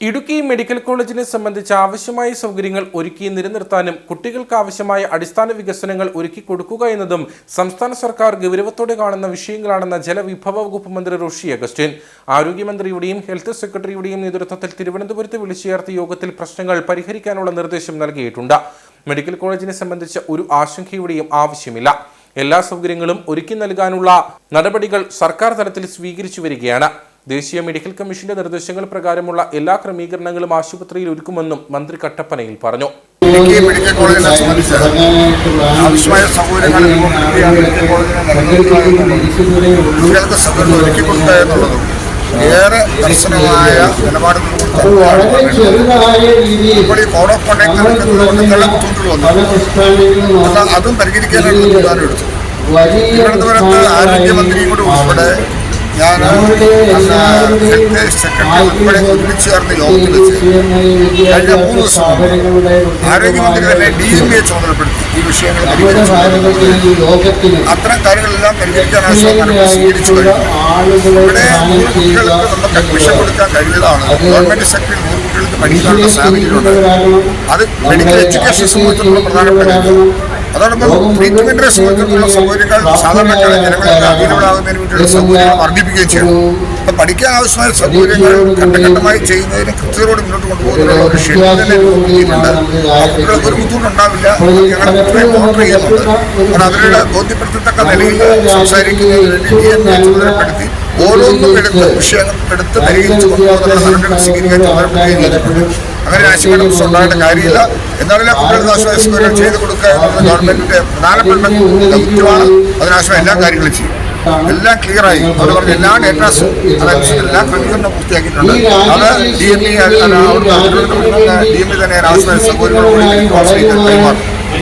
Idukki medical കോളേജിനെ സംബന്ധിച്ച് ആവശ്യമായ സൗകര്യങ്ങൾ ഒരുക്കി നിലനിർത്താനും കുട്ടികൾക്ക് ആവശ്യമായ അടിസ്ഥാന വികസനങ്ങൾ ഒരുക്കി കൊടുക്കുക എന്നതും സംസ്ഥാന സർക്കാർ ഗൗരവത്തോടെ കാണുന്ന വിഷയങ്ങളാണെന്ന് ജലവിഭവ വകുപ്പ് മന്ത്രി റോഷി അഗസ്റ്റിൻ ആരോഗ്യമന്ത്രിയുടെയും ഹെൽത്ത് സെക്രട്ടറിയുടെയും നേതൃത്വത്തിൽ തിരുവനന്തപുരത്ത് വിളിച്ചു ചേർത്ത യോഗത്തിൽ പ്രശ്നങ്ങൾ പരിഹരിക്കാനുള്ള നിർദ്ദേശം നൽകിയിട്ടുണ്ട്. മെഡിക്കൽ കോളേജിനെ സംബന്ധിച്ച് ഒരു ആശങ്കയുടെയും ആവശ്യമില്ല. എല്ലാ സൗകര്യങ്ങളും ഒരുക്കി നൽകാനുള്ള നടപടികൾ സർക്കാർ തലത്തിൽ സ്വീകരിച്ചു വരികയാണ്. ദേശീയ മെഡിക്കൽ കമ്മീഷന്റെ നിർദ്ദേശങ്ങൾ പ്രകാരമുള്ള എല്ലാ ക്രമീകരണങ്ങളും ആശുപത്രിയിൽ ഒരുക്കുമെന്നും മന്ത്രി കട്ടപ്പനയിൽ പറഞ്ഞു. മെഡിക്കൽ കോളേജിനെ സംബന്ധിച്ച് ആവശ്യമായ സൗകര്യങ്ങൾ കുട്ടികൾക്ക് സൗകര്യം ഒരുക്കി കൊടുക്കുക എന്നുള്ളതും ഏറെ കർശനമായ നിലപാടുകൾ ഇപ്പോൾ ഈ കോഡ് ഓഫ് കോണ്ടക്ട് നല്ല ബുദ്ധിമുട്ടുകൾ വന്നു. അതും പരിഹരിക്കാനായിട്ട് തീരുമാനം എടുത്തു. തിരുവനന്തപുരത്ത് ആരോഗ്യമന്ത്രിയും കൂടി ഉൾപ്പെടെ ഞാൻ ഹെൽത്ത് സെക്രട്ടറി ഉൾപ്പെടെ ഒന്നിച്ചു ചേർന്ന് യോഗത്തിൽ വെച്ച് കഴിഞ്ഞ 3 ദിവസം ആരോഗ്യമന്ത്രി തന്നെ DMA ചുമതലപ്പെടുത്തി ഈ വിഷയങ്ങൾ അത്തരം കാര്യങ്ങളെല്ലാം പരിഹരിക്കാനാവശ്യമായ സ്വീകരിച്ചു കഴിഞ്ഞു. ഇവിടെ 100 കുട്ടികൾക്ക് നമുക്ക് അഡ്മിഷൻ കൊടുക്കാൻ കഴിഞ്ഞതാണ്. ഗവൺമെന്റ് സെക്ടറിൽ 100 കുട്ടികൾക്ക് പഠിക്കാനുള്ള സാഹചര്യമുണ്ട്. അത് മെഡിക്കൽ എഡ്യൂക്കേഷൻ സംബന്ധിച്ചിടത്തോളം പ്രധാനപ്പെട്ട കാര്യം. അതോടൊപ്പം ട്രീറ്റ്മെന്റിനെ സംബന്ധിച്ചിടത്തോളം സൗകര്യങ്ങൾ സാധാരണക്കാരെ ജനങ്ങൾക്ക് അധീനപ്പെടാവുന്നതിന് വേണ്ടിയുള്ള സൗകര്യങ്ങൾ വർദ്ധിപ്പിക്കുകയും ചെയ്യണം. അപ്പം പഠിക്കാൻ ആവശ്യമായ സൗകര്യങ്ങൾ ഘട്ടഘട്ടമായി ചെയ്യുന്നതിന് കൃത്യതയോടെ മുന്നോട്ട് കൊണ്ടുപോകുന്നതിനുള്ള ഒരു ഷെഡ്യൂൾ തന്നെ രൂപപ്പെടുത്തിയിട്ടുണ്ട്. ആ കുട്ടികൾക്ക് ഒരു ബുദ്ധിമുട്ടുണ്ടാവില്ല. ഞങ്ങൾ കുട്ടികളെ മോണിറ്റർ ചെയ്യുന്നുണ്ട്. കാരണം അവരുടെ ബോധ്യപ്പെടുത്തത്തക്ക നിലയിൽ സംസാരിക്കുന്നതിന് വേണ്ടി DMA ചുമതലപ്പെടുത്തി ഓരോന്നും വിഷയങ്ങൾ എടുത്ത് പരിഹരിച്ചു കൊണ്ടുപോകുന്ന നടപടികൾ സ്വീകരിക്കാൻ ചുമതലപ്പെടുകയും ചെയ്തിട്ടുണ്ട്. അങ്ങനെ ആശയങ്ങൾ ഉണ്ടാകേണ്ട കാര്യമില്ല. എന്നാലും കുട്ടികൾക്ക് ആശ്വാസ സൗകര്യങ്ങൾ ചെയ്തു കൊടുക്കുക എന്നുള്ളത് ഗവൺമെന്റിന്റെ പ്രധാനപ്പെട്ട ദൗത്യമാണ്. അതിനാവശ്യമായ എല്ലാ കാര്യങ്ങളും ചെയ്യും. എല്ലാം ക്ലിയറായി അവർ പറഞ്ഞ എല്ലാ ഡേറ്റാസും അതനുസരിച്ച് എല്ലാ ക്രമീകരണം പൂർത്തിയാക്കിയിട്ടുണ്ട്. അത് DMA തന്നെ ആവശ്യമായ സൗകര്യങ്ങളോട് കൈമാറും.